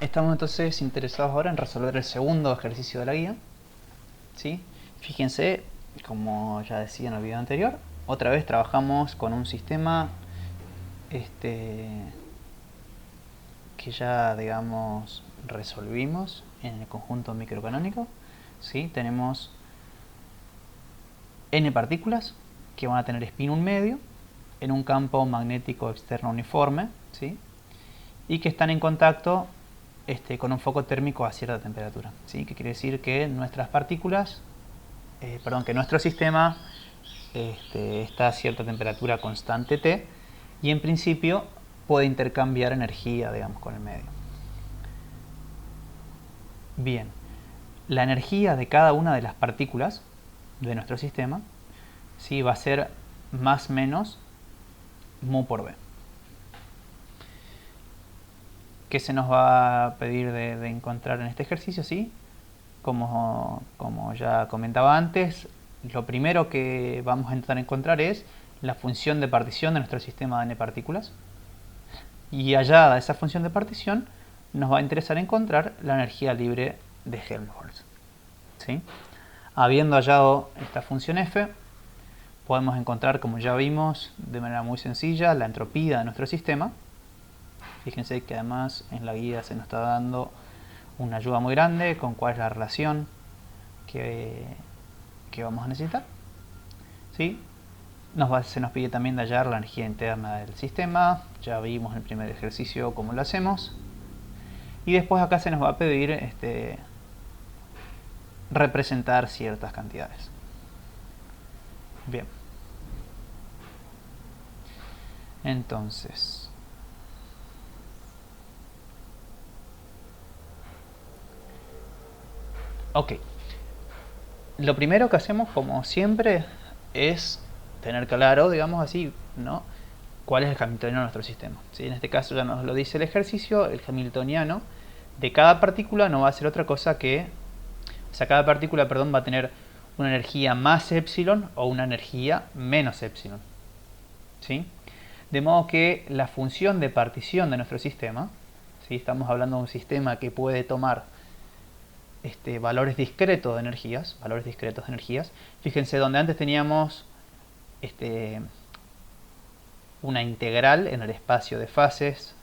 Estamos entonces interesados ahora en resolver el segundo ejercicio de la guía. ¿Sí? Fíjense, como ya decía en el video anterior, otra vez trabajamos con un sistema que ya, digamos, resolvimos en el conjunto microcanónico. ¿Sí? Tenemos n partículas que van a tener spin 1 medio en un campo magnético externo uniforme, ¿sí? Y que están en contacto con un foco térmico a cierta temperatura, ¿sí? Que quiere decir que nuestras partículas, que nuestro sistema está a cierta temperatura constante T y en principio puede intercambiar energía, digamos, con el medio. Bien, la energía de cada una de las partículas de nuestro sistema, ¿sí? Va a ser más menos mu por B. ¿Qué se nos va a pedir de encontrar en este ejercicio? ¿Sí? Como ya comentaba antes, lo primero que vamos a intentar encontrar es la función de partición de nuestro sistema de n partículas. Y hallada esa función de partición, nos va a interesar encontrar la energía libre de Helmholtz. ¿Sí? Habiendo hallado esta función f, podemos encontrar, como ya vimos, de manera muy sencilla, la entropía de nuestro sistema. Fíjense que además en la guía se nos está dando una ayuda muy grande con cuál es la relación que vamos a necesitar. ¿Sí? Se nos pide también de hallar la energía interna del sistema. Ya vimos en el primer ejercicio cómo lo hacemos. Y después acá se nos va a pedir representar ciertas cantidades. Bien. Entonces, ok. Lo primero que hacemos, como siempre, es tener claro, digamos así, ¿no?, cuál es el hamiltoniano de nuestro sistema. ¿Sí? En este caso ya nos lo dice el ejercicio, el hamiltoniano de cada partícula no va a ser otra cosa que, o sea, cada partícula, perdón, va a tener una energía más epsilon o una energía menos epsilon. ¿Sí? De modo que la función de partición de nuestro sistema, ¿sí?, estamos hablando de un sistema que puede tomar valores discretos de energías, fíjense, donde antes teníamos una integral en el espacio de fases,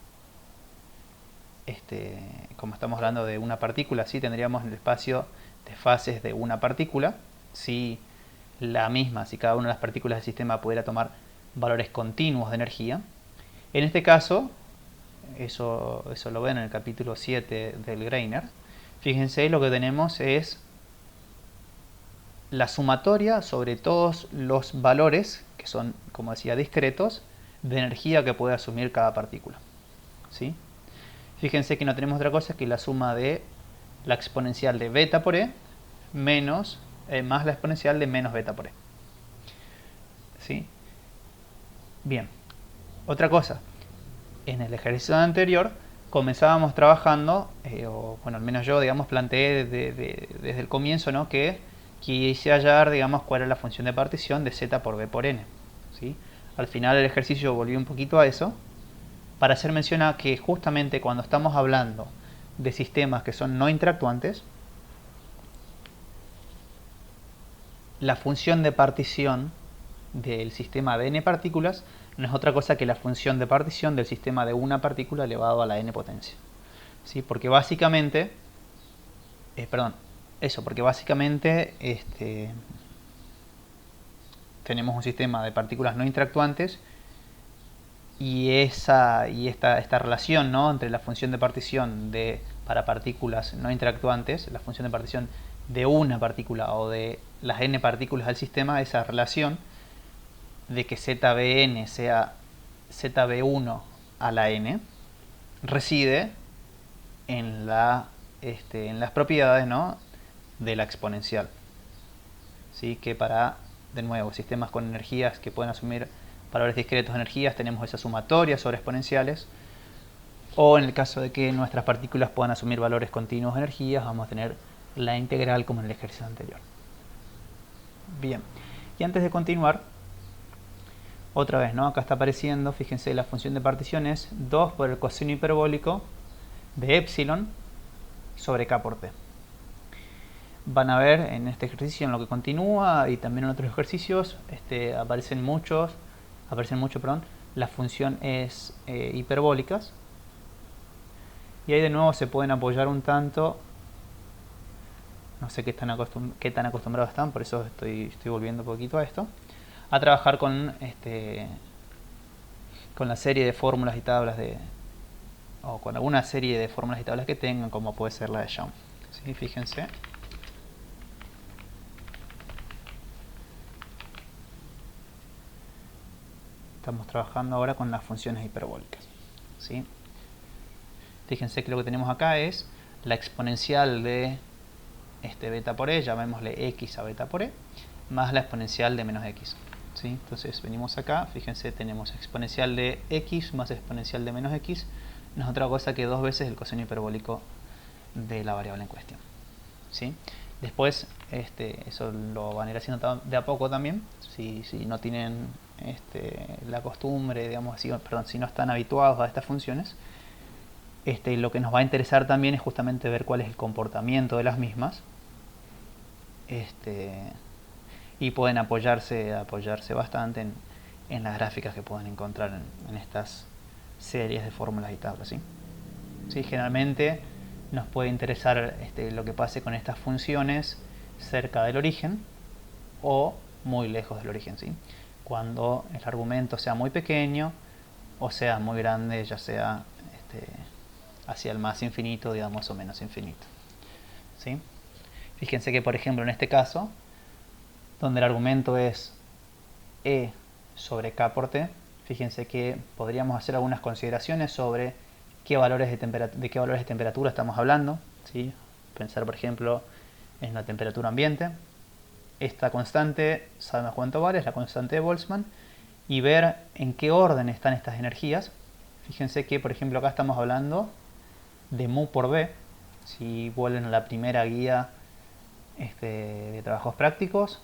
como estamos hablando de una partícula, ¿sí?, tendríamos en el espacio de fases de una partícula, si cada una de las partículas del sistema pudiera tomar valores continuos de energía. En este caso, eso lo ven en el capítulo 7 del Greiner. Fíjense, lo que tenemos es la sumatoria sobre todos los valores, que son, como decía, discretos, de energía que puede asumir cada partícula. ¿Sí? Fíjense que no tenemos otra cosa que la suma de la exponencial de beta por e más la exponencial de menos beta por e. ¿Sí? Bien. Otra cosa. En el ejercicio anterior comenzábamos trabajando, al menos yo, digamos, planteé desde el comienzo, ¿no?, que quise hallar, digamos, cuál era la función de partición de z por b por n. ¿Sí? Al final del ejercicio volví un poquito a eso, para hacer mención a que justamente cuando estamos hablando de sistemas que son no interactuantes, la función de partición del sistema de n partículas no es otra cosa que la función de partición del sistema de una partícula elevado a la n potencia. ¿Sí? Porque básicamente, tenemos un sistema de partículas no interactuantes y esta relación, ¿no?, entre la función de partición para partículas no interactuantes, la función de partición de una partícula o de las n partículas del sistema, esa relación de que zbn sea zb1 a la n, reside en las propiedades, ¿no?, de la exponencial. ¿Sí? Que para, de nuevo, sistemas con energías que pueden asumir valores discretos de energías, tenemos esa sumatoria sobre exponenciales, o en el caso de que nuestras partículas puedan asumir valores continuos de energías, vamos a tener la integral como en el ejercicio anterior. Bien, y antes de continuar, otra vez, ¿no?, acá está apareciendo, fíjense, la función de partición es 2 por el coseno hiperbólico de epsilon sobre K por T. Van a ver en este ejercicio, en lo que continúa y también en otros ejercicios, aparecen mucho, las funciones hiperbólicas, y ahí de nuevo se pueden apoyar un tanto. No sé qué tan acostumbrados están, por eso estoy volviendo un poquito a esto, a trabajar con la serie de fórmulas y tablas o con alguna serie de fórmulas y tablas que tengan, como puede ser la de Young. ¿Sí? Fíjense. Estamos trabajando ahora con las funciones hiperbólicas. ¿Sí? Fíjense que lo que tenemos acá es la exponencial de beta por e, llamémosle x a beta por e, más la exponencial de menos x. ¿Sí? Entonces venimos acá, fíjense, tenemos exponencial de x más exponencial de menos x, no es otra cosa que 2 veces el coseno hiperbólico de la variable en cuestión. ¿Sí? Después eso lo van a ir haciendo de a poco también, si no tienen la costumbre, digamos así, perdón, si no están habituados a estas funciones. Lo que nos va a interesar también es justamente ver cuál es el comportamiento de las mismas, y pueden apoyarse bastante en las gráficas que pueden encontrar en estas series de fórmulas y tablas. ¿Sí? ¿Sí? Generalmente nos puede interesar lo que pase con estas funciones cerca del origen o muy lejos del origen. ¿Sí? Cuando el argumento sea muy pequeño o sea muy grande, ya sea hacia el más infinito, digamos, o menos infinito. ¿Sí? Fíjense que, por ejemplo, en este caso, donde el argumento es e sobre k por t, fíjense que podríamos hacer algunas consideraciones sobre de qué valores de temperatura estamos hablando. ¿Sí? Pensar, por ejemplo, en la temperatura ambiente. Esta constante, sabemos cuánto vale, es la constante de Boltzmann, y ver en qué orden están estas energías. Fíjense que, por ejemplo, acá estamos hablando de mu por b. Si vuelven a la primera guía de trabajos prácticos,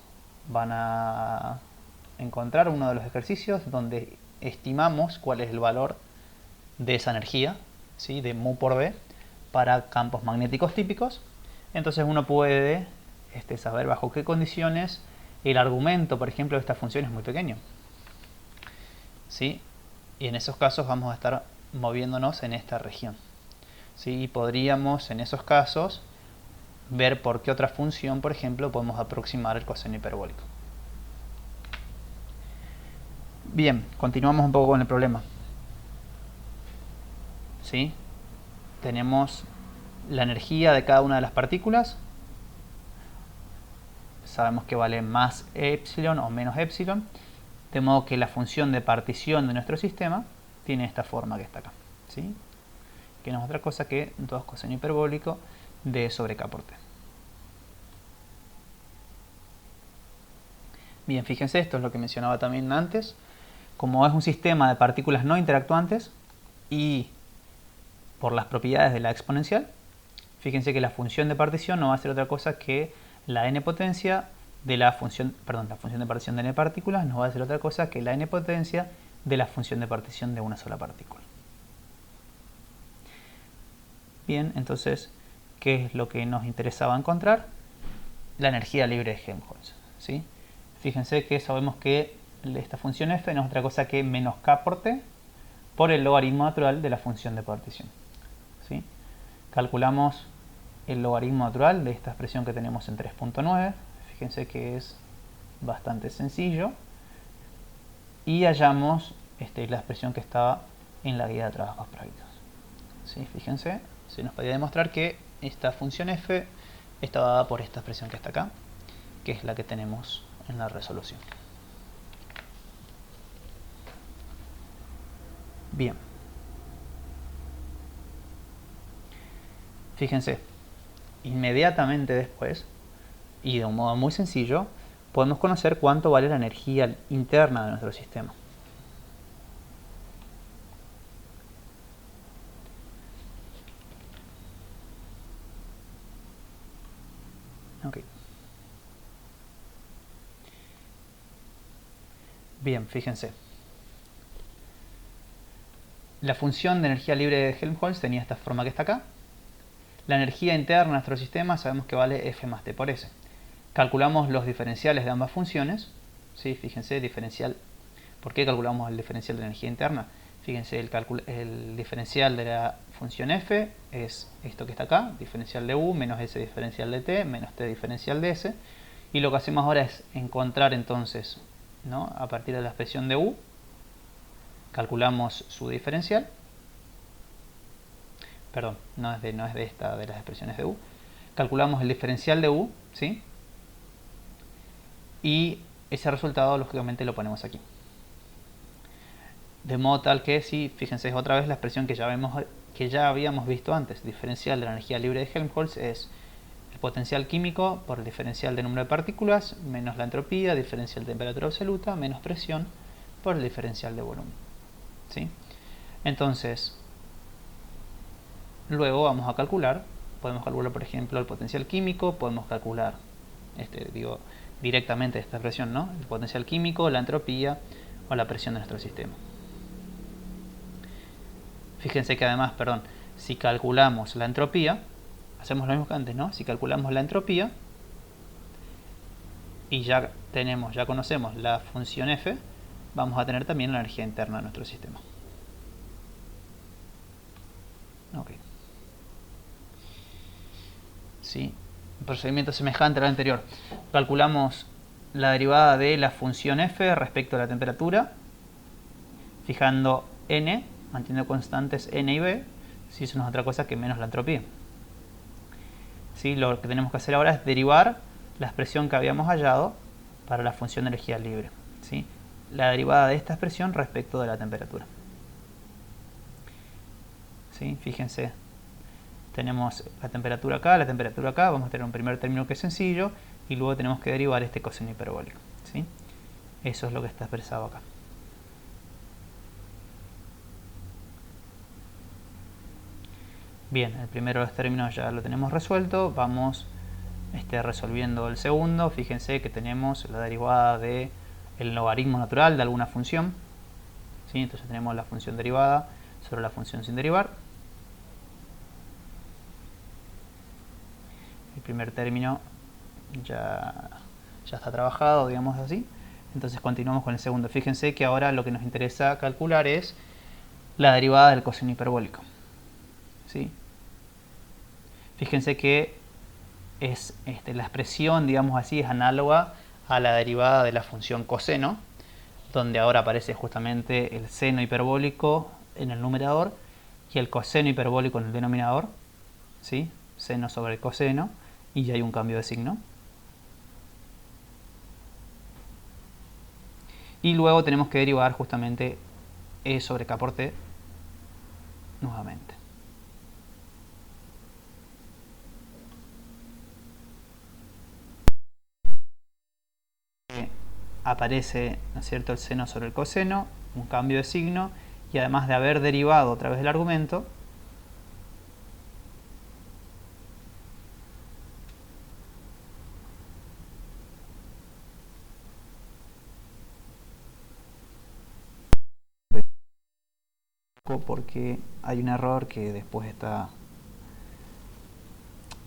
van a encontrar uno de los ejercicios donde estimamos cuál es el valor de esa energía, ¿sí? De mu por b, para campos magnéticos típicos. Entonces uno puede saber bajo qué condiciones el argumento, por ejemplo, de esta función es muy pequeño. ¿Sí? Y en esos casos vamos a estar moviéndonos en esta región. ¿Sí? Y podríamos en esos casos ver por qué otra función, por ejemplo, podemos aproximar el coseno hiperbólico. Bien, continuamos un poco con el problema. ¿Sí? Tenemos la energía de cada una de las partículas. Sabemos que vale más epsilon o menos epsilon. De modo que la función de partición de nuestro sistema tiene esta forma que está acá. ¿Sí? Que no es otra cosa que 2 coseno hiperbólico de sobre k por t. Bien, fíjense, esto es lo que mencionaba también antes. Como es un sistema de partículas no interactuantes y por las propiedades de la exponencial, fíjense que la función de partición no va a ser otra cosa que la n potencia de la función de partición de n partículas no va a ser otra cosa que la n potencia de la función de partición de una sola partícula. Bien, entonces, ¿qué es lo que nos interesaba encontrar? La energía libre de Helmholtz. ¿Sí? Fíjense que sabemos que esta función f no es otra cosa que menos k por t por el logaritmo natural de la función de partición. ¿Sí? Calculamos el logaritmo natural de esta expresión que tenemos en 3.9. Fíjense que es bastante sencillo. Y hallamos la expresión que estaba en la guía de trabajos prácticos. ¿Sí? Fíjense, se nos podía demostrar que esta función f está dada por esta expresión que está acá, que es la que tenemos en la resolución. Bien. Fíjense, inmediatamente después, y de un modo muy sencillo, podemos conocer cuánto vale la energía interna de nuestro sistema. Okay. Bien, fíjense. La función de energía libre de Helmholtz tenía esta forma que está acá. La energía interna de nuestro sistema sabemos que vale F más T por S. Calculamos los diferenciales de ambas funciones. ¿Sí? Fíjense, diferencial. ¿Por qué calculamos el diferencial de energía interna? Fíjense, el diferencial de la función f es esto que está acá, diferencial de u menos s diferencial de t menos t diferencial de s. Y lo que hacemos ahora es encontrar entonces, ¿no? A partir de la expresión de u, calculamos su diferencial. Perdón, no es de esta de las expresiones de u. Calculamos el diferencial de u, ¿sí? Y ese resultado lógicamente lo ponemos aquí. De modo tal que, sí, fíjense, es otra vez la expresión que ya habíamos visto antes. Diferencial de la energía libre de Helmholtz es el potencial químico por el diferencial de número de partículas menos la entropía, diferencial de temperatura absoluta, menos presión por el diferencial de volumen. ¿Sí? Entonces, luego vamos a calcular, podemos calcular por ejemplo el potencial químico, podemos calcular, directamente esta expresión, ¿no? El potencial químico, la entropía o la presión de nuestro sistema. Fíjense que además, si calculamos la entropía, hacemos lo mismo que antes, ¿no? Si calculamos la entropía y ya conocemos la función f, vamos a tener también la energía interna de nuestro sistema. Ok. Sí, un procedimiento semejante al anterior. Calculamos la derivada de la función f respecto a la temperatura, fijando n, manteniendo constantes n y b, si eso no es otra cosa que menos la entropía. ¿Sí? Lo que tenemos que hacer ahora es derivar la expresión que habíamos hallado para la función de energía libre. ¿Sí? La derivada de esta expresión respecto de la temperatura. ¿Sí? Fíjense, tenemos la temperatura acá, vamos a tener un primer término que es sencillo y luego tenemos que derivar este coseno hiperbólico. ¿Sí? Eso es lo que está expresado acá. Bien, el primero de los términos ya lo tenemos resuelto. Vamos resolviendo el segundo. Fíjense que tenemos la derivada del logaritmo natural de alguna función. ¿Sí? Entonces tenemos la función derivada sobre la función sin derivar. El primer término ya está trabajado, digamos así. Entonces continuamos con el segundo. Fíjense que ahora lo que nos interesa calcular es la derivada del coseno hiperbólico. ¿Sí? Fíjense que es la expresión, digamos así, es análoga a la derivada de la función coseno, donde ahora aparece justamente el seno hiperbólico en el numerador y el coseno hiperbólico en el denominador. ¿Sí? Seno sobre coseno, y ya hay un cambio de signo. Y luego tenemos que derivar justamente E sobre K por T nuevamente. Aparece, ¿no es cierto?, el seno sobre el coseno, un cambio de signo, y además de haber derivado a través del argumento, porque hay un error que después está,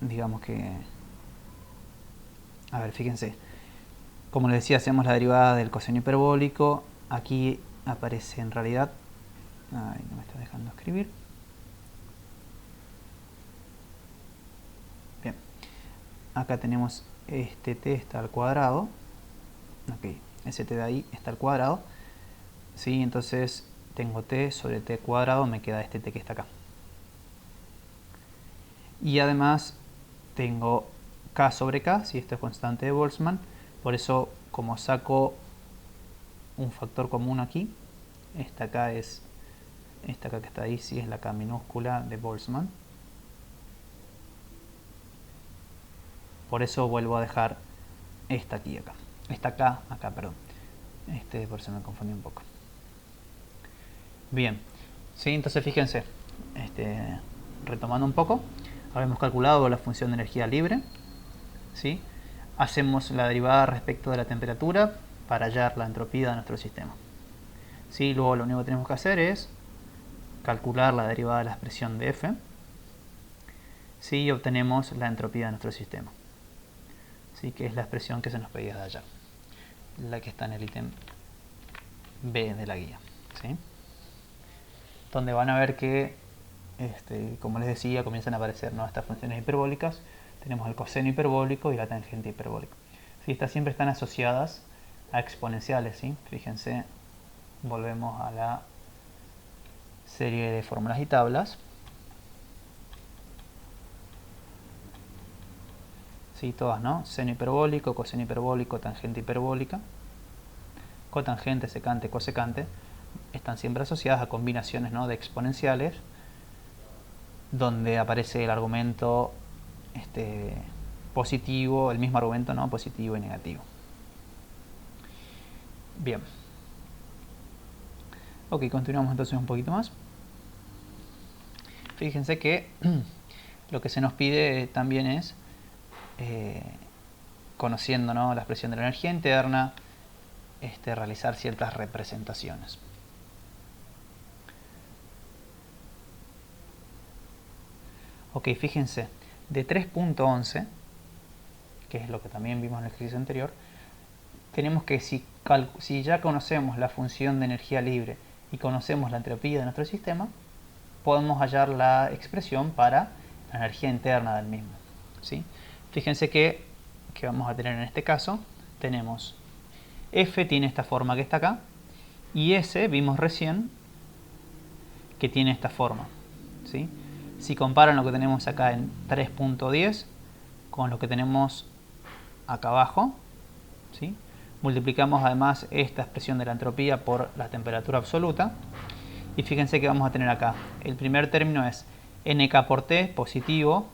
digamos que, a ver, fíjense, como les decía, hacemos la derivada del coseno hiperbólico. Aquí aparece en realidad, ay, no me está dejando escribir. Bien, acá tenemos este t está al cuadrado. Ok, ese t de ahí está al cuadrado. ¿Sí? Entonces tengo t sobre t cuadrado, me queda este t que está acá. Y además tengo k sobre k, si esto es constante de Boltzmann. Por eso, como saco un factor común aquí, esta k que está ahí, sí es la k minúscula de Boltzmann. Por eso vuelvo a dejar esta aquí acá. Esta k acá, perdón. Por eso me confundí un poco. Bien, ¿sí? Entonces fíjense, retomando un poco, habíamos calculado la función de energía libre, ¿sí? Hacemos la derivada respecto de la temperatura para hallar la entropía de nuestro sistema. ¿Sí? Luego lo único que tenemos que hacer es calcular la derivada de la expresión de F, ¿sí? Y obtenemos la entropía de nuestro sistema, ¿sí? Que es la expresión que se nos pedía de allá, la que está en el ítem B de la guía, ¿sí? Donde van a ver que, como les decía, comienzan a aparecer, ¿no?, estas funciones hiperbólicas. Tenemos el coseno hiperbólico y la tangente hiperbólica. ¿Sí? Estas siempre están asociadas a exponenciales, ¿sí? Fíjense, volvemos a la serie de fórmulas y tablas. ¿Sí? Todas, ¿no? Seno hiperbólico, coseno hiperbólico, tangente hiperbólica, cotangente, secante, cosecante, están siempre asociadas a combinaciones, ¿no?, de exponenciales, donde aparece el argumento positivo, el mismo argumento, ¿no?, positivo y negativo. Bien. Ok, continuamos entonces un poquito más. Fíjense que lo que se nos pide también es, conociendo, ¿no?, la expresión de la energía interna, realizar ciertas representaciones. Ok, fíjense, de 3.11, que es lo que también vimos en el ejercicio anterior, tenemos que si ya conocemos la función de energía libre y conocemos la entropía de nuestro sistema, podemos hallar la expresión para la energía interna del mismo, ¿sí? Fíjense que vamos a tener en este caso, tenemos F tiene esta forma que está acá, y S vimos recién que tiene esta forma, ¿sí? Si comparan lo que tenemos acá en 3.10 con lo que tenemos acá abajo, ¿sí?, multiplicamos además esta expresión de la entropía por la temperatura absoluta, y fíjense que vamos a tener acá, el primer término es nk por t positivo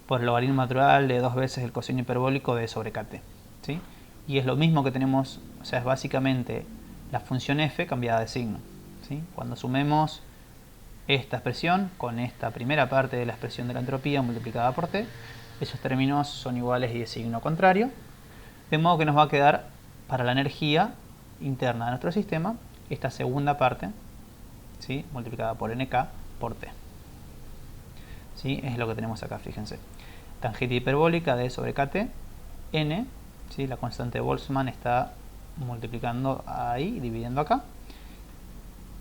por el logaritmo natural de 2 veces el coseno hiperbólico de sobre kt, ¿sí? Y es lo mismo que tenemos, o sea, es básicamente la función f cambiada de signo, ¿sí? Cuando sumemos esta expresión con esta primera parte de la expresión de la entropía multiplicada por t, esos términos son iguales y de signo contrario, de modo que nos va a quedar para la energía interna de nuestro sistema esta segunda parte, ¿sí?, multiplicada por nk por t, ¿sí? Es lo que tenemos acá, fíjense. Tangente hiperbólica de sobre kt, n, ¿sí?, la constante de Boltzmann está multiplicando ahí, dividiendo acá,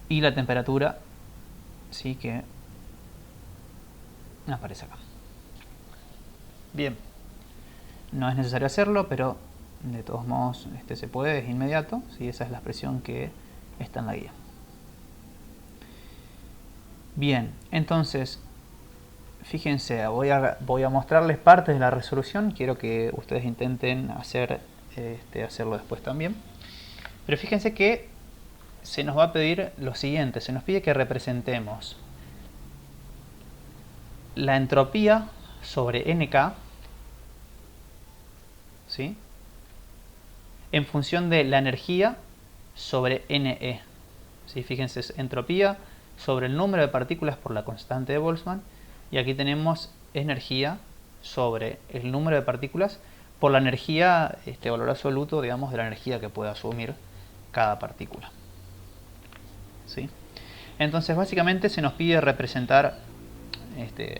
y la temperatura, sí, que aparece acá. Bien, no es necesario hacerlo, pero de todos modos se puede, es inmediato, ¿sí? Esa es la expresión que está en la guía. Bien, entonces fíjense, voy a mostrarles partes de la resolución, quiero que ustedes intenten hacerlo después también, pero fíjense que se nos va a pedir lo siguiente, se nos pide que representemos la entropía sobre nk, ¿sí?, en función de la energía sobre Ne. ¿Sí? Fíjense, es entropía sobre el número de partículas por la constante de Boltzmann, y aquí tenemos energía sobre el número de partículas por la energía, valor absoluto, digamos, de la energía que puede asumir cada partícula, ¿sí? Entonces, básicamente se nos pide representar,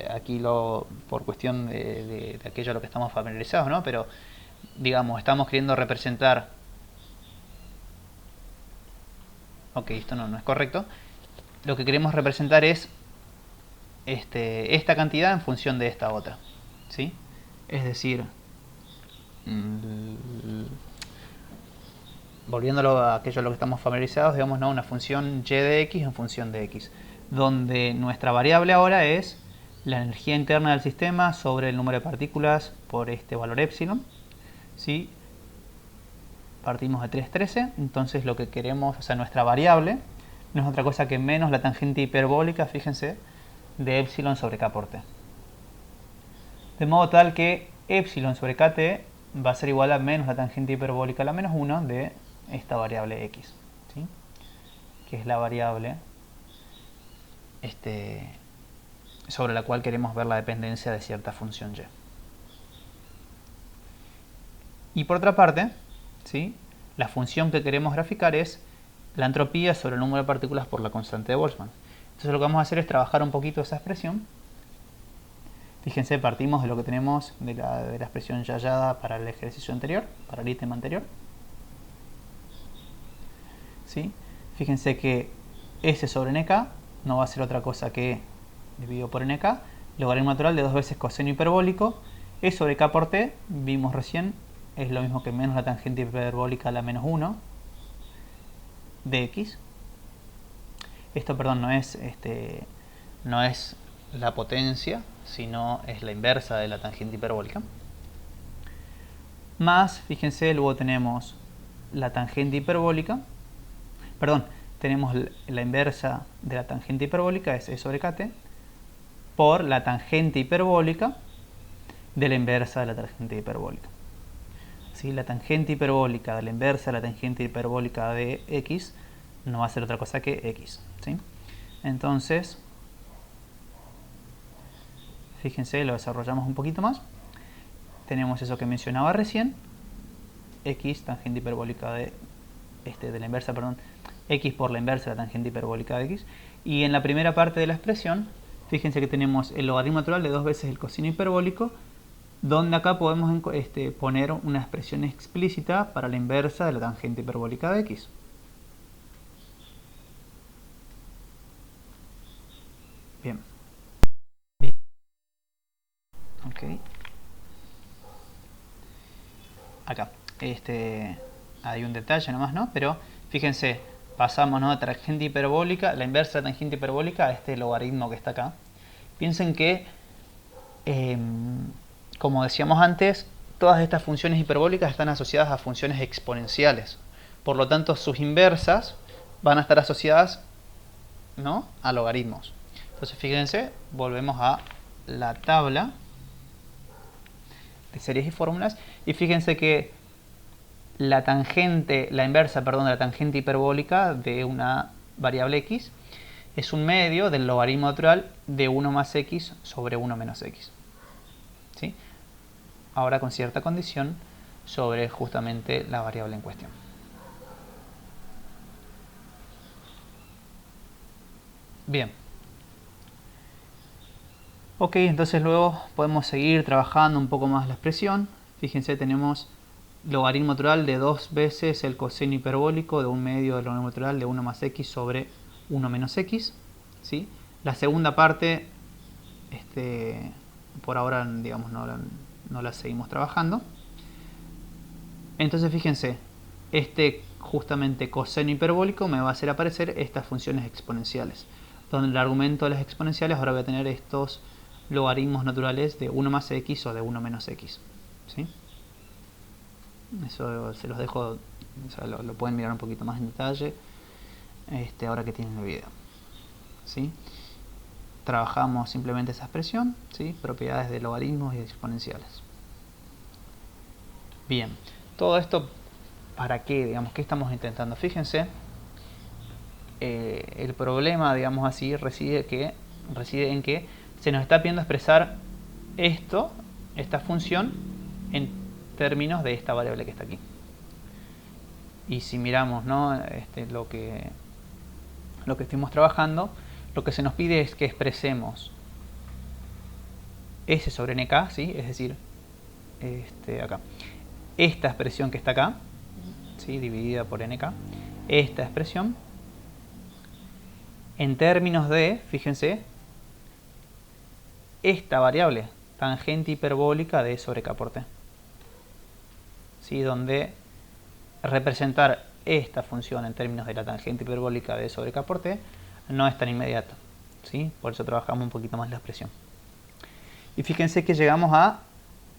aquí por cuestión de aquello a lo que estamos familiarizados, ¿no?, pero digamos, estamos queriendo representar, ok, esto no es correcto, lo que queremos representar es esta cantidad en función de esta otra, ¿sí? Es decir, volviéndolo a aquello a lo que estamos familiarizados, digamos, ¿no?, una función y de x en función de x, donde nuestra variable ahora es la energía interna del sistema sobre el número de partículas por este valor epsilon, ¿sí? Partimos de 3,13, entonces lo que queremos, o sea, nuestra variable no es otra cosa que menos la tangente hiperbólica, fíjense, de epsilon sobre k por t. De modo tal que epsilon sobre kt va a ser igual a menos la tangente hiperbólica a la menos 1 de esta variable x, ¿sí?, que es la variable sobre la cual queremos ver la dependencia de cierta función y. Y por otra parte, ¿sí?, la función que queremos graficar es la entropía sobre el número de partículas por la constante de Boltzmann. Entonces lo que vamos a hacer es trabajar un poquito esa expresión. Fíjense, partimos de lo que tenemos de la expresión ya hallada para el ejercicio anterior, para el ítem anterior. ¿Sí? Fíjense que S sobre NK no va a ser otra cosa que dividido por NK, logaritmo natural de 2 veces coseno hiperbólico. E sobre K por T, vimos recién, es lo mismo que menos la tangente hiperbólica a la menos 1 de X. Esto, perdón, no es la potencia, sino es la inversa de la tangente hiperbólica. Más, fíjense, luego tenemos la tangente hiperbólica, perdón, tenemos la inversa de la tangente hiperbólica, es E sobre kt, por la tangente hiperbólica de la inversa de la tangente hiperbólica. ¿Sí? La tangente hiperbólica de la inversa de la tangente hiperbólica de x no va a ser otra cosa que x. ¿Sí? Entonces, fíjense, lo desarrollamos un poquito más. Tenemos eso que mencionaba recién, x tangente hiperbólica de la inversa, perdón, x por la inversa de la tangente hiperbólica de x. Y en la primera parte de la expresión, fíjense que tenemos el logaritmo natural de 2 veces el coseno hiperbólico, donde acá podemos poner una expresión explícita para la inversa de la tangente hiperbólica de x. Bien. Ok. Acá. Hay un detalle nomás, ¿no? Pero fíjense, pasamos, ¿no?, de tangente hiperbólica, la inversa de la tangente hiperbólica a este logaritmo que está acá. Piensen que, como decíamos antes, todas estas funciones hiperbólicas están asociadas a funciones exponenciales. Por lo tanto, sus inversas van a estar asociadas, ¿no?, a logaritmos. Entonces, fíjense, volvemos a la tabla de series y fórmulas. Y fíjense que la inversa, perdón, de la tangente hiperbólica de una variable x es un medio del logaritmo natural de 1 más x sobre 1 menos x. ¿Sí? Ahora con cierta condición sobre justamente la variable en cuestión. Bien. Ok, entonces luego podemos seguir trabajando un poco más la expresión. Fíjense, tenemos logaritmo natural de 2 veces el coseno hiperbólico de un medio del logaritmo natural de 1 más x sobre 1 menos x. ¿Sí? La segunda parte, por ahora, digamos, no la seguimos trabajando. Entonces fíjense, justamente coseno hiperbólico me va a hacer aparecer estas funciones exponenciales, donde el argumento de las exponenciales ahora voy a tener estos logaritmos naturales de 1 más x o de 1 menos x. ¿Sí? Eso se los dejo, o sea, lo pueden mirar un poquito más en detalle ahora que tienen el video. ¿Sí? Trabajamos simplemente esa expresión, ¿sí?, propiedades de logaritmos y de exponenciales. Bien, todo esto, ¿para qué? Digamos, ¿qué estamos intentando? Fíjense, el problema, digamos así, reside en que se nos está pidiendo expresar esta función en términos de esta variable que está aquí. Y si miramos, ¿no?, lo que estuvimos trabajando, lo que se nos pide es que expresemos S sobre NK, ¿sí?, es decir, acá, esta expresión que está acá, ¿sí?, dividida por NK, esta expresión, en términos de, fíjense, esta variable, tangente hiperbólica de E sobre K por T. ¿Sí? Donde representar esta función en términos de la tangente hiperbólica de E sobre K por T no es tan inmediato. ¿Sí? Por eso trabajamos un poquito más la expresión. Y fíjense que llegamos a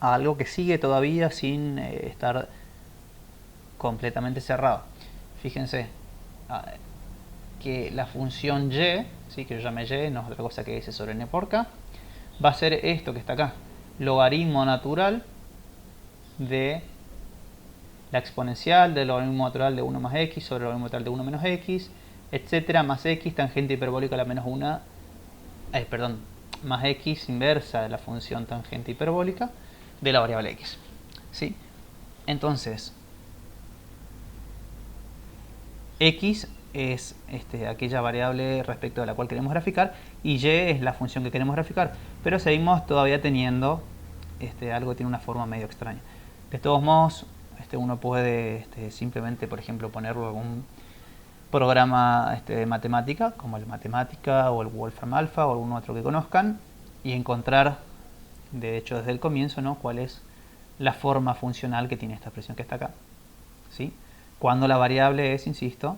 algo que sigue todavía sin estar completamente cerrado. Fíjense que la función y, ¿sí?, que yo llamé y, no es otra cosa que S sobre N por K, va a ser esto que está acá, logaritmo natural de la exponencial del logaritmo natural de 1 más x sobre el logaritmo natural de 1 menos x, etcétera, más x tangente hiperbólica a la menos 1, más x inversa de la función tangente hiperbólica de la variable x. ¿Sí? Entonces, x es aquella variable respecto de la cual queremos graficar y y es la función que queremos graficar, pero seguimos todavía teniendo algo que tiene una forma medio extraña. De todos modos, uno puede simplemente, por ejemplo, ponerlo en algún programa de matemática, como el Matemática o el Wolfram Alpha o algún otro que conozcan, y encontrar, de hecho desde el comienzo, ¿no?, cuál es la forma funcional que tiene esta expresión que está acá, ¿sí? Cuando la variable es, insisto,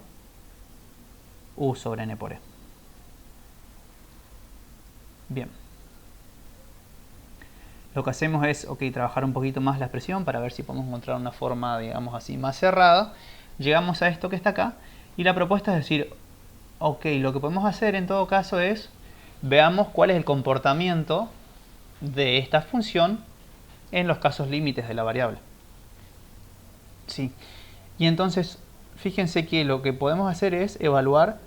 u sobre n por e. Bien. Lo que hacemos es, trabajar un poquito más la expresión para ver si podemos encontrar una forma, digamos así, más cerrada. Llegamos a esto que está acá y la propuesta es decir, lo que podemos hacer en todo caso es, veamos cuál es el comportamiento de esta función en los casos límites de la variable. Sí. Y entonces, fíjense que lo que podemos hacer es evaluar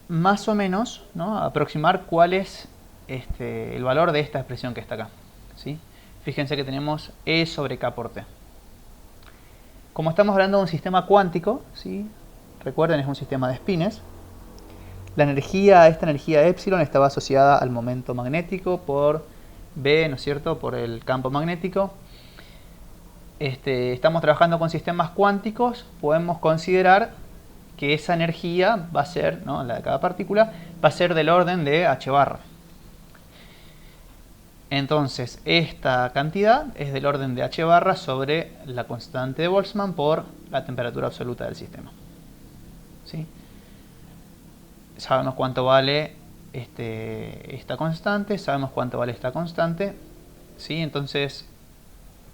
más o menos, ¿no?, aproximar cuál es el valor de esta expresión que está acá, ¿sí? Fíjense que tenemos E sobre K por T. Como estamos hablando de un sistema cuántico, ¿sí?, recuerden, es un sistema de espines, esta energía epsilon estaba asociada al momento magnético por B, ¿no es cierto?, por el campo magnético. Estamos trabajando con sistemas cuánticos, podemos considerar que esa energía va a ser, ¿no?, la de cada partícula, va a ser del orden de h barra. Entonces, esta cantidad es del orden de h barra sobre la constante de Boltzmann por la temperatura absoluta del sistema, ¿sí? Sabemos cuánto vale esta constante, sabemos cuánto vale esta constante, ¿sí? Entonces,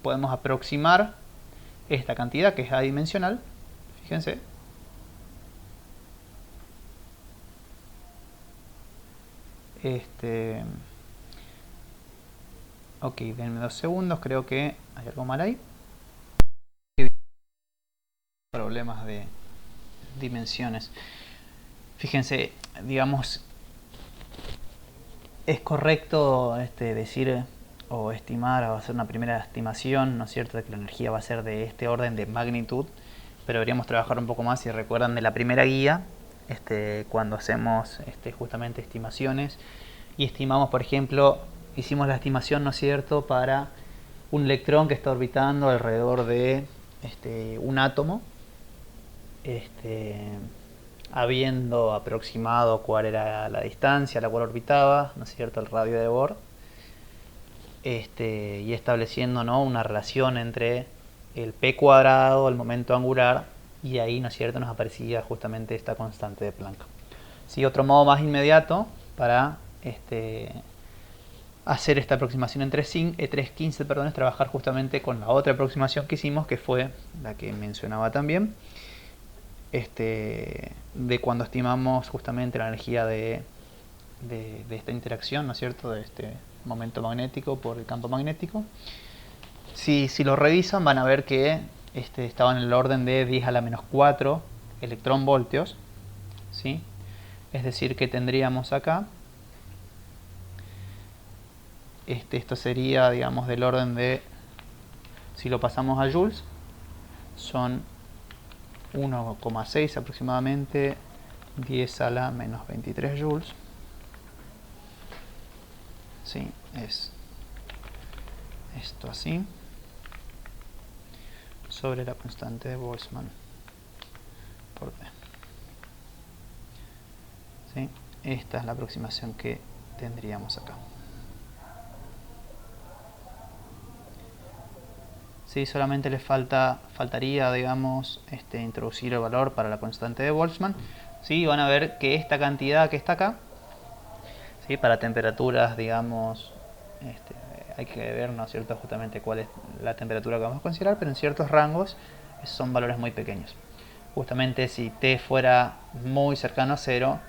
podemos aproximar esta cantidad, que es adimensional, fíjense. Denme 2 segundos, creo que hay algo mal ahí. Problemas de dimensiones. Fíjense, digamos, es correcto decir o estimar o hacer una primera estimación, ¿no es cierto?, de que la energía va a ser de este orden de magnitud, pero deberíamos trabajar un poco más. Si recuerdan de la primera guía, cuando hacemos justamente estimaciones y estimamos, por ejemplo, hicimos la estimación, ¿no es cierto?, para un electrón que está orbitando alrededor de un átomo, habiendo aproximado cuál era la distancia a la cual orbitaba, ¿no es cierto?, el radio de Bohr, y estableciendo, ¿no?, una relación entre el p cuadrado, el momento angular, y ahí, ¿no es cierto?, nos aparecía justamente esta constante de Planck. Sí, otro modo más inmediato para hacer esta aproximación entre E315, es trabajar justamente con la otra aproximación que hicimos, que fue la que mencionaba también, de cuando estimamos justamente la energía de esta interacción, ¿no es cierto?, de este momento magnético por el campo magnético. Si lo revisan, van a ver que estaba en el orden de 10 a la menos 4 electronvoltios, ¿sí? Es decir, que tendríamos acá, esto sería, digamos, del orden de, si lo pasamos a joules, son 1,6 aproximadamente, 10 a la menos 23 joules. Sí, es esto así, sobre la constante de Boltzmann por B. ¿Sí? Esta es la aproximación que tendríamos acá. Sí, solamente le faltaría, digamos, introducir el valor para la constante de Boltzmann. Sí, van a ver que esta cantidad que está acá, ¿sí?, para temperaturas, digamos, hay que ver, ¿no es cierto?, justamente cuál es la temperatura que vamos a considerar, pero en ciertos rangos son valores muy pequeños. Justamente si t fuera muy cercano a 0,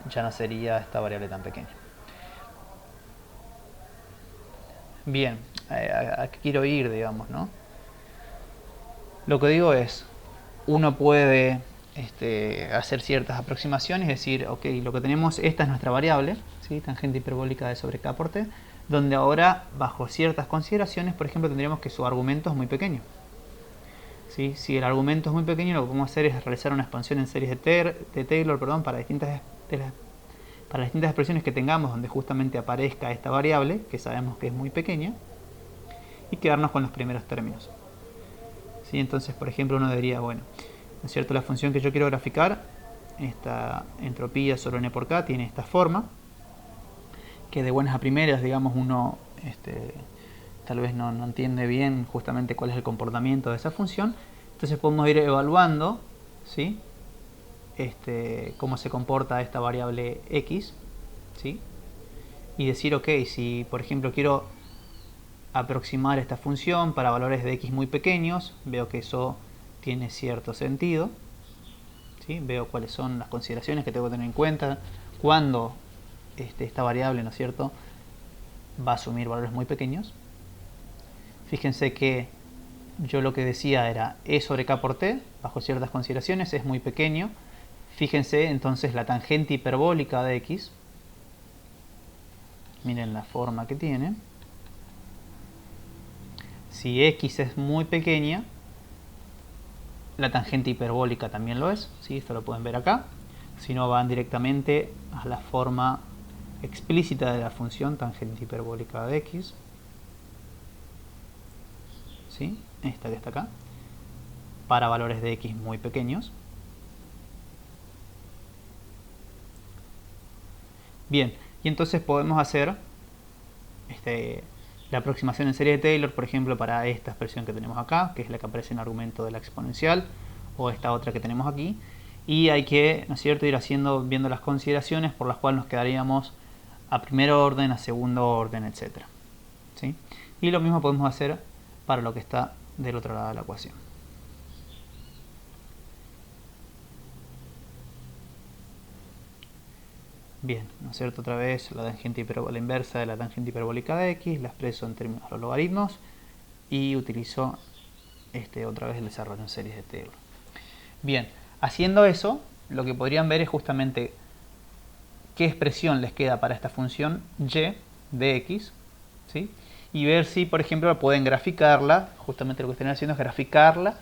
ya no sería esta variable tan pequeña. Bien, ¿a qué quiero ir, digamos, no? Lo que digo es, uno puede hacer ciertas aproximaciones, es decir, lo que tenemos, esta es nuestra variable, ¿sí?, tangente hiperbólica de sobre K por T, donde ahora, bajo ciertas consideraciones, por ejemplo, tendríamos que su argumento es muy pequeño. ¿sí? Si el argumento es muy pequeño, lo que podemos hacer es realizar una expansión en series de Taylor, perdón, para para las distintas expresiones que tengamos donde justamente aparezca esta variable, que sabemos que es muy pequeña, y quedarnos con los primeros términos. ¿Sí? Entonces, por ejemplo, uno diría, bueno, ¿no es cierto? La función que yo quiero graficar, esta entropía sobre n por k, tiene esta forma, que de buenas a primeras, digamos, uno tal vez no entiende bien justamente cuál es el comportamiento de esa función. Entonces podemos ir evaluando, ¿sí? Cómo se comporta esta variable x, ¿sí? Y decir, ok, si por ejemplo quiero aproximar esta función para valores de x muy pequeños, veo que eso tiene cierto sentido, ¿sí? Veo cuáles son las consideraciones que tengo que tener en cuenta cuando esta variable, ¿no es cierto?, va a asumir valores muy pequeños. Fíjense que yo lo que decía era e sobre k por t, bajo ciertas consideraciones, es muy pequeño. Fíjense entonces la tangente hiperbólica de x. Miren la forma que tiene. Si x es muy pequeña, la tangente hiperbólica también lo es, ¿sí? Esto lo pueden ver acá. Si no, van directamente a la forma explícita de la función tangente hiperbólica de x, ¿sí? Esta que está acá, para valores de x muy pequeños. Bien, y entonces podemos hacer la aproximación en serie de Taylor, por ejemplo, para esta expresión que tenemos acá, que es la que aparece en el argumento de la exponencial, o esta otra que tenemos aquí. Y hay que, ¿no es cierto?, ir viendo las consideraciones por las cuales nos quedaríamos a primer orden, a segundo orden, etc. ¿Sí? Y lo mismo podemos hacer para lo que está del otro lado de la ecuación. Bien, ¿no es cierto? Otra vez la inversa de la tangente hiperbólica de x, la expreso en términos de los logaritmos y utilizo otra vez el desarrollo en series de Taylor. Bien, haciendo eso, lo que podrían ver es justamente qué expresión les queda para esta función y de x, ¿sí? Y ver si, por ejemplo, pueden graficarla, justamente lo que están haciendo es graficarla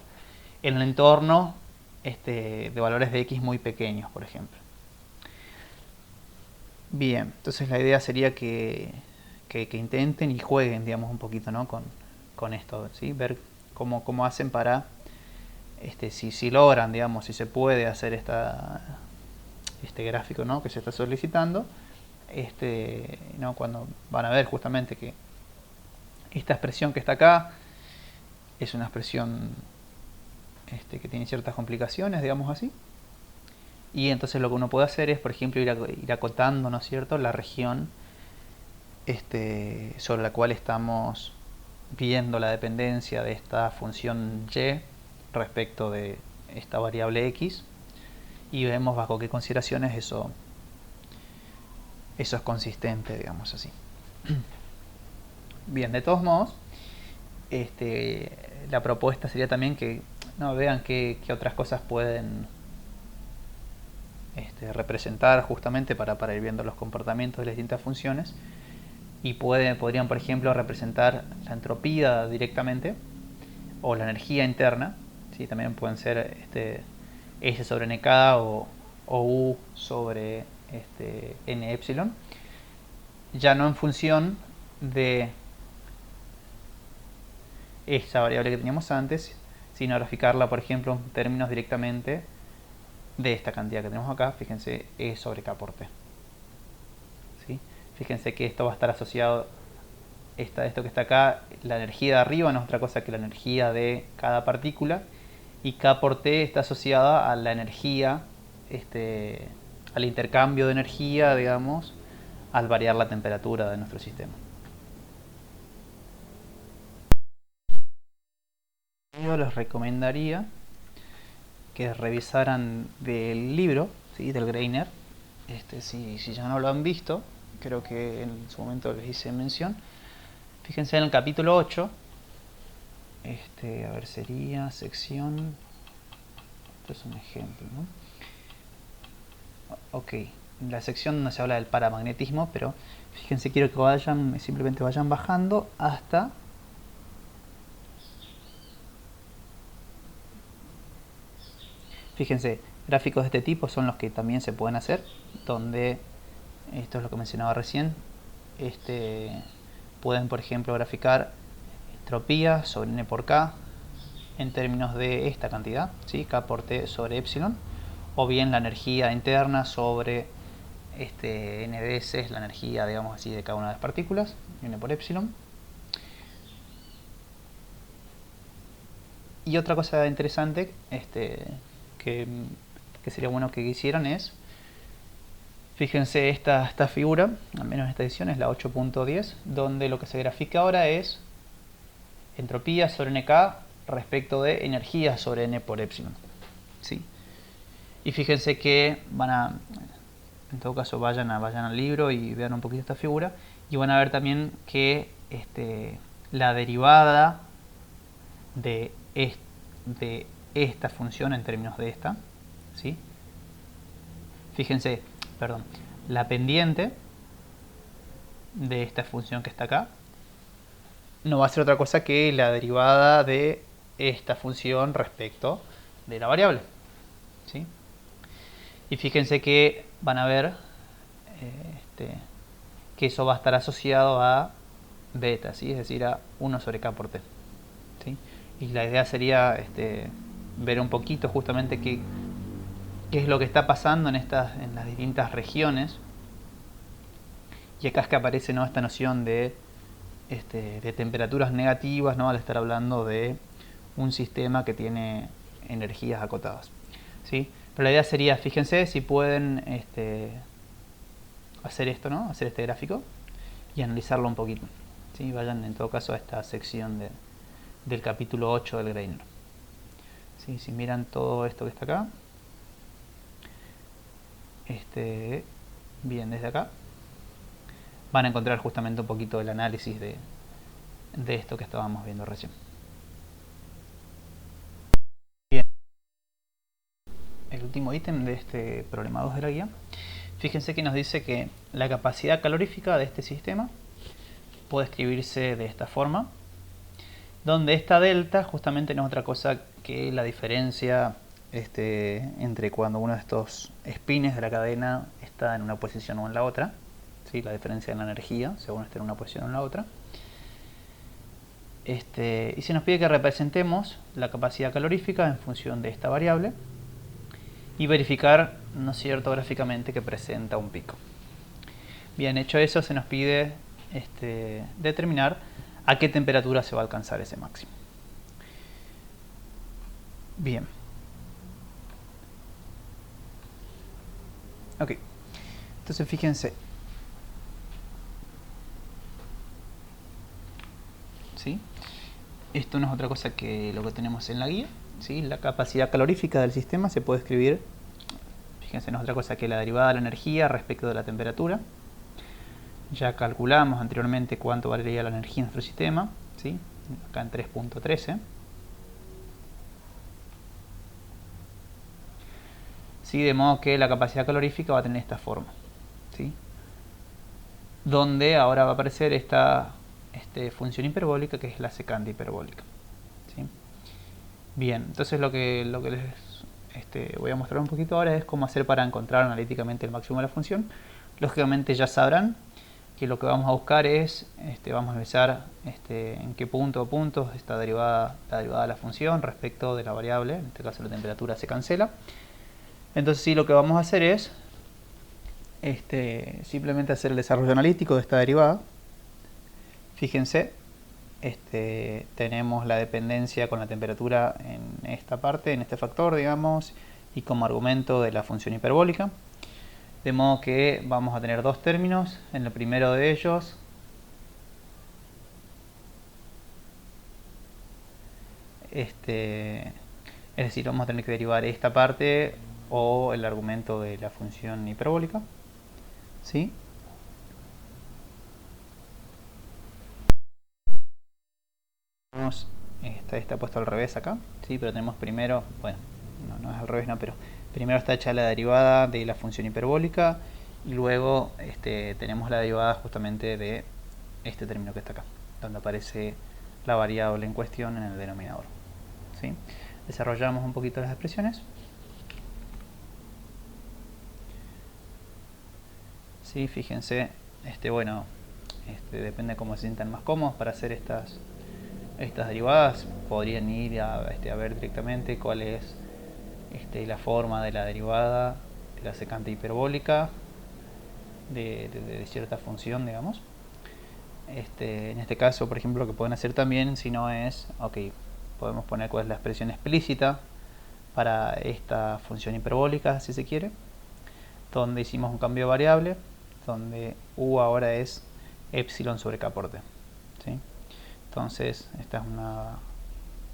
en el entorno de valores de x muy pequeños, por ejemplo. Bien, entonces la idea sería que intenten y jueguen, digamos, un poquito, ¿no?, con esto, ¿sí? Ver cómo hacen para, si logran, digamos, si se puede hacer este gráfico, ¿no?, que se está solicitando, ¿no?, cuando van a ver justamente que esta expresión que está acá es una expresión que tiene ciertas complicaciones, digamos así. Y entonces lo que uno puede hacer es, por ejemplo, ir acotando, ¿no es cierto?, la región sobre la cual estamos viendo la dependencia de esta función y respecto de esta variable x, y vemos bajo qué consideraciones eso es consistente, digamos así. Bien, de todos modos, la propuesta sería también que vean qué otras cosas pueden representar justamente para ir viendo los comportamientos de las distintas funciones, y podrían, por ejemplo, representar la entropía directamente o la energía interna, ¿sí? También pueden ser S sobre NK o U sobre N epsilon, ya no en función de esa variable que teníamos antes, sino graficarla, por ejemplo, en términos directamente de esta cantidad que tenemos acá. Fíjense, E sobre K por T. ¿Sí? Fíjense que esto va a estar asociado, esto que está acá, la energía de arriba no es otra cosa que la energía de cada partícula, y K por T está asociada a la energía, al intercambio de energía, digamos, al variar la temperatura de nuestro sistema. Yo les recomendaría que revisaran del libro, ¿sí?, del Greiner. Si ya no lo han visto, creo que en su momento les hice mención. Fíjense en el capítulo 8, a ver, sería sección, esto es un ejemplo, ¿no? Ok, en la sección donde se habla del paramagnetismo, pero fíjense, quiero que simplemente vayan bajando hasta Fíjense, gráficos de este tipo son los que también se pueden hacer, donde, esto es lo que mencionaba recién, pueden por ejemplo graficar entropía sobre n por k en términos de esta cantidad, ¿sí? K por T sobre epsilon, o bien la energía interna sobre NDS, es la energía, digamos así, de cada una de las partículas, n por epsilon. Y otra cosa interesante que sería bueno que hicieran es, fíjense esta figura, al menos esta edición es la 8.10, donde lo que se grafica ahora es entropía sobre NK respecto de energía sobre N por epsilon, ¿sí? Y fíjense que en todo caso vayan al libro y vean un poquito esta figura, y van a ver también que la derivada de esta función en términos de esta, ¿sí? Fíjense, perdón, la pendiente de esta función que está acá no va a ser otra cosa que la derivada de esta función respecto de la variable, ¿sí? Y fíjense que van a ver que eso va a estar asociado a beta, ¿sí? Es decir, a 1 sobre k por t, ¿sí? Y la idea sería ver un poquito justamente qué es lo que está pasando en las distintas regiones. Y acá es que aparece, ¿no?, esta noción de temperaturas negativas, ¿no?, al estar hablando de un sistema que tiene energías acotadas, ¿sí? Pero la idea sería, fíjense si pueden hacer esto, ¿no?, hacer este gráfico y analizarlo un poquito, ¿sí? Vayan en todo caso a esta sección del capítulo 8 del Greiner, ¿sí? Si miran todo esto que está acá, bien, desde acá van a encontrar justamente un poquito el análisis de esto que estábamos viendo recién. Bien, el último ítem de este problema 2 de la guía, fíjense que nos dice que la capacidad calorífica de este sistema puede escribirse de esta forma, donde esta delta justamente no es otra cosa que la diferencia entre cuando uno de estos espines de la cadena está en una posición o en la otra, ¿sí? La diferencia en la energía según esté en una posición o en la otra. Y se nos pide que representemos la capacidad calorífica en función de esta variable y verificar, ¿no es cierto?, gráficamente que presenta un pico. Bien, hecho eso, se nos pide determinar a qué temperatura se va a alcanzar ese máximo. Bien. Ok. Entonces fíjense. ¿Sí? Esto no es otra cosa que lo que tenemos en la guía, ¿sí? La capacidad calorífica del sistema se puede escribir, fíjense, no es otra cosa que la derivada de la energía respecto de la temperatura. Ya calculamos anteriormente cuánto valdría la energía en nuestro sistema, ¿sí? Acá en 3.13. ¿Sí? De modo que la capacidad calorífica va a tener esta forma, ¿sí? Donde ahora va a aparecer esta función hiperbólica que es la secante hiperbólica, ¿sí? Bien, entonces lo que les voy a mostrar un poquito ahora es cómo hacer para encontrar analíticamente el máximo de la función. Lógicamente ya sabrán que lo que vamos a buscar es, vamos a revisar en qué puntos está la derivada de la función respecto de la variable, en este caso la temperatura se cancela. Entonces sí, lo que vamos a hacer es simplemente hacer el desarrollo analítico de esta derivada. Fíjense, tenemos la dependencia con la temperatura en esta parte, en este factor, digamos, y como argumento de la función hiperbólica. De modo que vamos a tener dos términos. En el primero de ellos es decir, vamos a tener que derivar esta parte o el argumento de la función hiperbólica, ¿sí? Está puesto al revés acá, ¿sí? Pero tenemos primero, bueno, no es al revés, no, pero primero está hecha la derivada de la función hiperbólica y luego tenemos la derivada justamente de este término que está acá, donde aparece la variable en cuestión en el denominador, ¿sí? Desarrollamos un poquito las expresiones. Sí, fíjense, bueno, depende de cómo se sientan más cómodos para hacer estas derivadas. Podrían ir a ver directamente cuál es la forma de la derivada de la secante hiperbólica de cierta función, digamos. En este caso, por ejemplo, lo que pueden hacer también, si no es, ok, podemos poner cuál es la expresión explícita para esta función hiperbólica, si se quiere, donde hicimos un cambio de variable, donde u ahora es epsilon sobre k por t, ¿sí? Entonces, esta es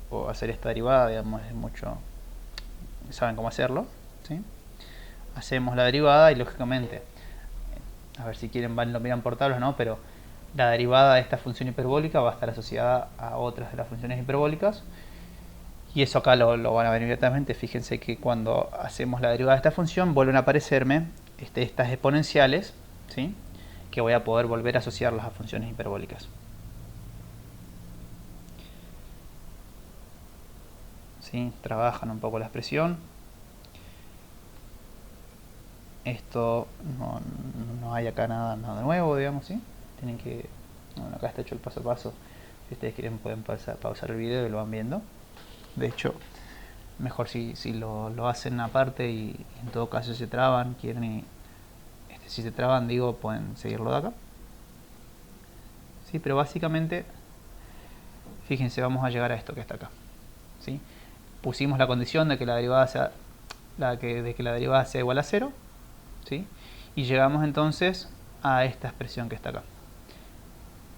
o hacer esta derivada, digamos, es mucho, saben cómo hacerlo, ¿sí? Hacemos la derivada y lógicamente, a ver si quieren lo miran por tablas, ¿no? Pero la derivada de esta función hiperbólica va a estar asociada a otras de las funciones hiperbólicas. Y eso acá lo van a ver inmediatamente. Fíjense que cuando hacemos la derivada de esta función vuelven a aparecerme estas exponenciales, ¿sí? Que voy a poder volver a asociarlas a funciones hiperbólicas. ¿Sí? Trabajan un poco la expresión. Esto no hay acá nada nuevo, digamos, ¿sí? Tienen que... Bueno, acá está hecho el paso a paso. Si ustedes quieren pueden pausar el video y lo van viendo. De hecho, mejor si lo hacen aparte y en todo caso si se traban, quieren si se traban, digo, pueden seguirlo de acá. Sí, pero básicamente, fíjense, vamos a llegar a esto que está acá. ¿Sí? Pusimos la condición de que la derivada sea igual a 0, ¿sí? Y llegamos entonces a esta expresión que está acá,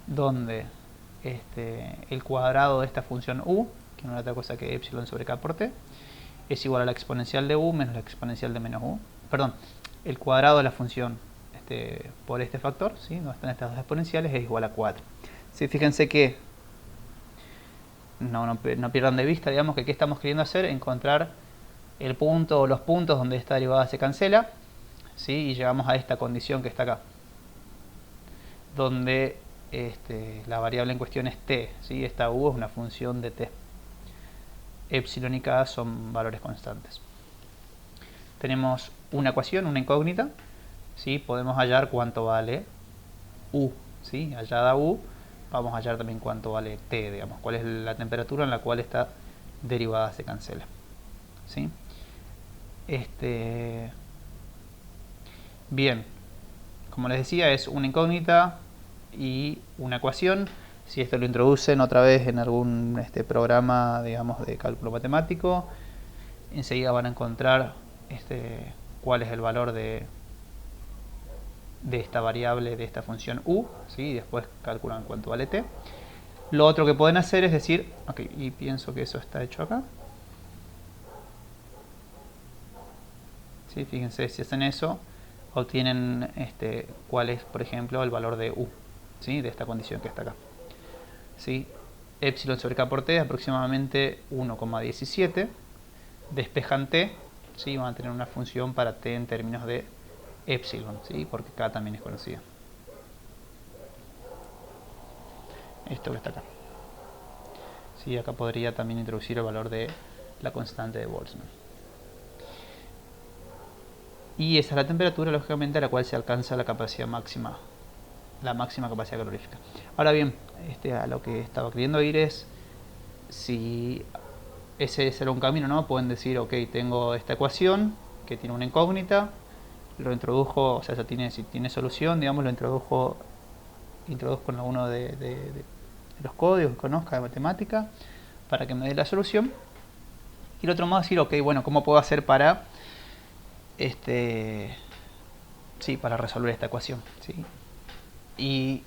donde el cuadrado de esta función u, que no es otra cosa que epsilon sobre k por t, es igual a la exponencial de u menos la exponencial de menos u. Perdón, el cuadrado de la función por este factor, ¿sí? Donde están estas dos exponenciales, es igual a 4. ¿Sí? Fíjense que no pierdan de vista, digamos, que qué estamos queriendo hacer, encontrar el punto o los puntos donde esta derivada se cancela, ¿sí? Y llegamos a esta condición que está acá, donde la variable en cuestión es t, ¿sí? Esta u es una función de t. Epsilon y k son valores constantes. Tenemos una ecuación, una incógnita, ¿sí? Podemos hallar cuánto vale u, ¿sí? Hallada u, vamos a hallar también cuánto vale t, digamos, cuál es la temperatura en la cual esta derivada se cancela, ¿sí? Bien, como les decía, es una incógnita y una ecuación. Si esto lo introducen otra vez en algún programa, digamos, de cálculo matemático, enseguida van a encontrar cuál es el valor de esta variable, de esta función u, ¿sí? Y después calculan cuánto vale t. Lo otro que pueden hacer es decir, ok, y pienso que eso está hecho acá. ¿Sí? Fíjense, si hacen eso, obtienen cuál es, por ejemplo, el valor de u, ¿sí? De esta condición que está acá. ¿Sí? Epsilon sobre k por t es aproximadamente 1,17. Despejan t, ¿sí? Van a tener una función para t en términos de epsilon, ¿sí? Porque k también es conocida. Esto que está acá. ¿Sí? Acá podría también introducir el valor de la constante de Boltzmann. Y esa es la temperatura, lógicamente, a la cual se alcanza la capacidad máxima, la máxima capacidad calorífica. Ahora bien, a lo que estaba queriendo ir es si ese será un camino, ¿no? Pueden decir, ok, tengo esta ecuación que tiene una incógnita, lo introdujo, o sea, si tiene solución, digamos, lo introduzco en alguno de los códigos que conozca de matemática para que me dé la solución. Y el otro modo es decir, ok, bueno, ¿cómo puedo hacer para para resolver esta ecuación, ¿sí? Y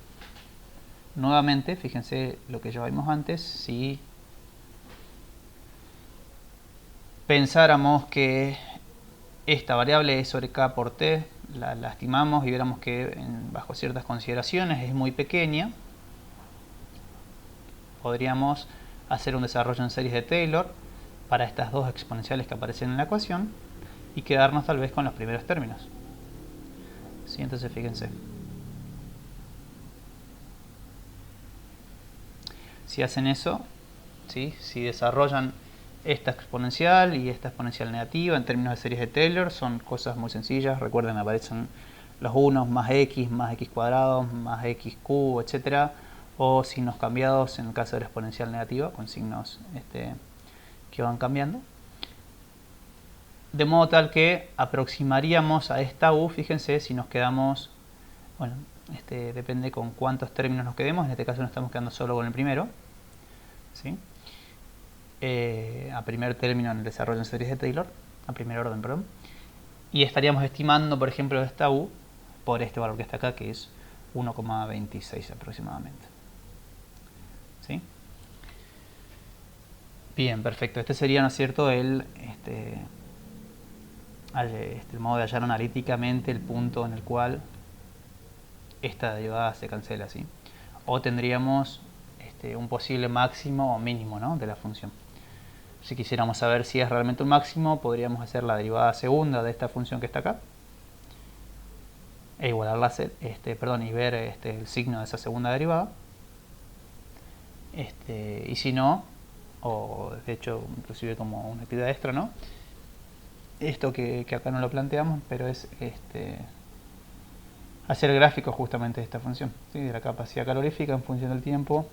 nuevamente, fíjense lo que ya vimos antes, si pensáramos que esta variable es sobre k por t, la estimamos y viéramos que bajo ciertas consideraciones es muy pequeña, podríamos hacer un desarrollo en series de Taylor para estas dos exponenciales que aparecen en la ecuación y quedarnos tal vez con los primeros términos. ¿Sí? Entonces fíjense, si hacen eso, ¿sí? Si desarrollan esta exponencial y esta exponencial negativa en términos de series de Taylor, son cosas muy sencillas. Recuerden, aparecen los unos más x cuadrado, más xq, etcétera, o signos cambiados en el caso de la exponencial negativa, con signos que van cambiando. De modo tal que aproximaríamos a esta u, fíjense, si nos quedamos, bueno, depende con cuántos términos nos quedemos, en este caso nos estamos quedando solo con el primero, ¿sí? A primer término en el desarrollo en series de Taylor, a primer orden, perdón, y estaríamos estimando, por ejemplo, esta u por este valor que está acá, que es 1,26 aproximadamente, ¿sí? Bien, perfecto. Este sería, ¿no es cierto?, el modo de hallar analíticamente el punto en el cual esta derivada se cancela, ¿sí? O tendríamos un posible máximo o mínimo, ¿no?, de la función. Si quisiéramos saber si es realmente un máximo, podríamos hacer la derivada segunda de esta función que está acá e igualarla, y ver el signo de esa segunda derivada. Y si no, o de hecho inclusive como una actividad extra, ¿no?, esto que acá no lo planteamos, pero es hacer gráficos justamente de esta función, ¿sí?, de la capacidad calorífica en función del tiempo,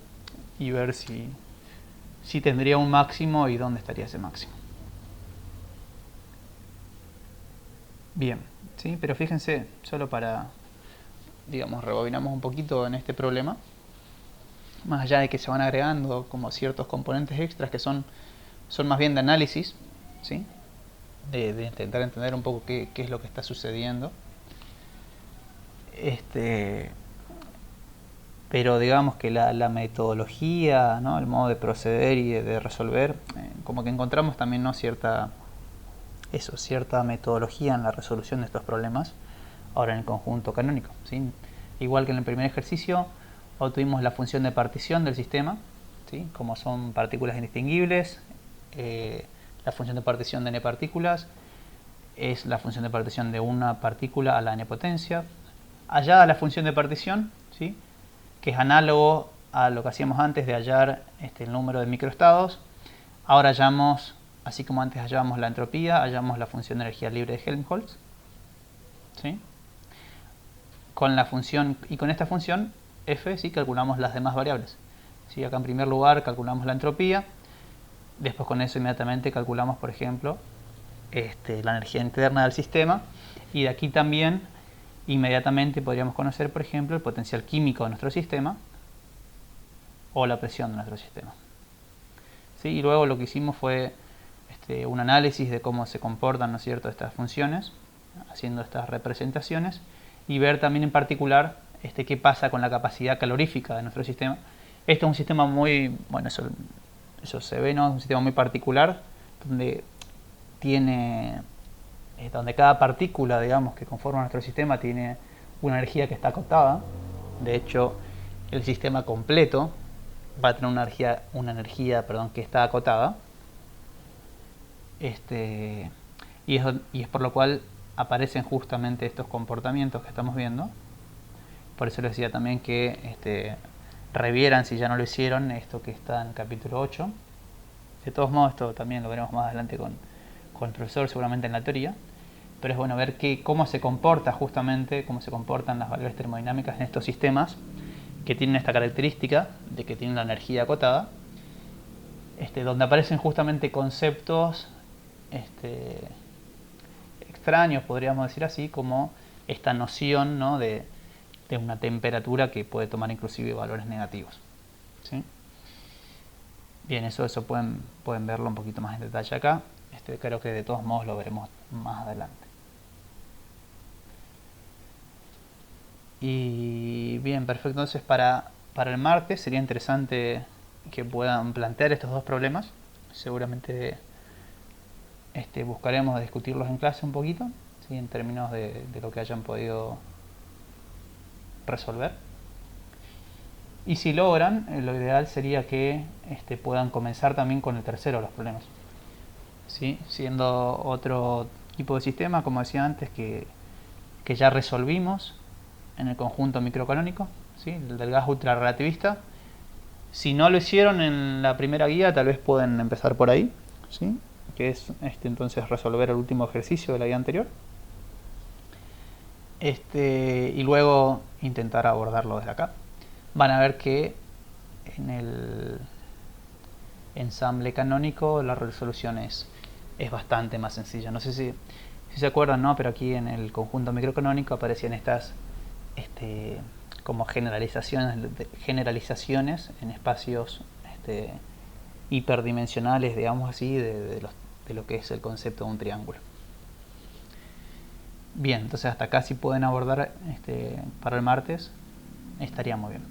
y ver si tendría un máximo y dónde estaría ese máximo. Bien, ¿sí? Pero fíjense, solo para, digamos, rebobinamos un poquito en este problema, más allá de que se van agregando como ciertos componentes extras que son más bien de análisis, ¿sí?, de intentar entender un poco qué es lo que está sucediendo. Pero digamos que la metodología, ¿no?, el modo de proceder y de resolver, como que encontramos también, ¿no?, cierta metodología en la resolución de estos problemas, ahora en el conjunto canónico, ¿sí? Igual que en el primer ejercicio, obtuvimos la función de partición del sistema, ¿sí?, como son partículas indistinguibles. La función de partición de n partículas es la función de partición de una partícula a la n potencia. Hallada la función de partición, ¿sí?, que es análogo a lo que hacíamos antes de hallar el número de microestados, ahora hallamos, así como antes hallábamos la entropía, hallamos la función de energía libre de Helmholtz, ¿sí?, con la función, y con esta función f, ¿sí?, calculamos las demás variables, ¿sí? Acá en primer lugar calculamos la entropía, después con eso inmediatamente calculamos, por ejemplo, la energía interna del sistema, y de aquí también inmediatamente podríamos conocer, por ejemplo, el potencial químico de nuestro sistema o la presión de nuestro sistema, ¿sí? Y luego lo que hicimos fue un análisis de cómo se comportan, ¿no es cierto?, estas funciones, haciendo estas representaciones, y ver también en particular qué pasa con la capacidad calorífica de nuestro sistema. Este es un sistema muy, bueno, eso se ve, ¿no?, es un sistema muy particular, donde donde cada partícula, digamos, que conforma nuestro sistema tiene una energía que está acotada. De hecho, el sistema completo va a tener una energía que está acotada. Y es por lo cual aparecen justamente estos comportamientos que estamos viendo. Por eso les decía también que revieran, si ya no lo hicieron, esto que está en el capítulo 8. De todos modos, esto también lo veremos más adelante con el profesor, seguramente en la teoría. Pero es bueno ver cómo se comportan las variables termodinámicas en estos sistemas que tienen esta característica de que tienen la energía acotada, donde aparecen justamente conceptos extraños, podríamos decir así, como esta noción, ¿no?, de una temperatura que puede tomar inclusive valores negativos, ¿sí? Bien, eso pueden verlo un poquito más en detalle acá. Creo que de todos modos lo veremos más adelante. Y bien, perfecto. Entonces para el martes sería interesante que puedan plantear estos dos problemas. Seguramente buscaremos discutirlos en clase un poquito, ¿sí?, en términos de lo que hayan podido resolver. Y si logran, lo ideal sería que puedan comenzar también con el tercero de los problemas, ¿sí?, siendo otro tipo de sistema, como decía antes, que ya resolvimos en el conjunto microcanónico, ¿sí?, el del gas ultrarrelativista. Si no lo hicieron en la primera guía, tal vez pueden empezar por ahí, ¿sí?, que es entonces resolver el último ejercicio de la guía anterior. y luego intentar abordarlo desde acá. Van a ver que en el ensamble canónico la resolución es bastante más sencilla. No sé si se acuerdan, ¿no? Pero aquí en el conjunto microcanónico aparecían estas como generalizaciones en espacios hiperdimensionales, digamos así, de lo que es el concepto de un triángulo. Bien, entonces hasta acá si pueden abordar para el martes, estaría muy bien.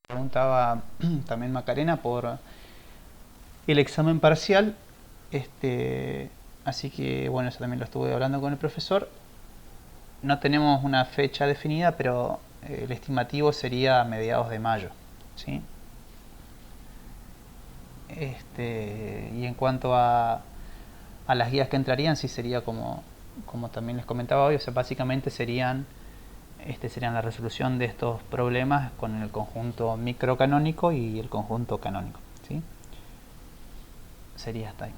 Preguntaba también Macarena por el examen parcial, así que bueno, eso también lo estuve hablando con el profesor. No tenemos una fecha definida, pero el estimativo sería a mediados de mayo, ¿sí? Y en cuanto a las guías que entrarían, sí sería como también les comentaba hoy, o sea, básicamente serían la resolución de estos problemas con el conjunto microcanónico y el conjunto canónico, ¿sí? Sería hasta ahí.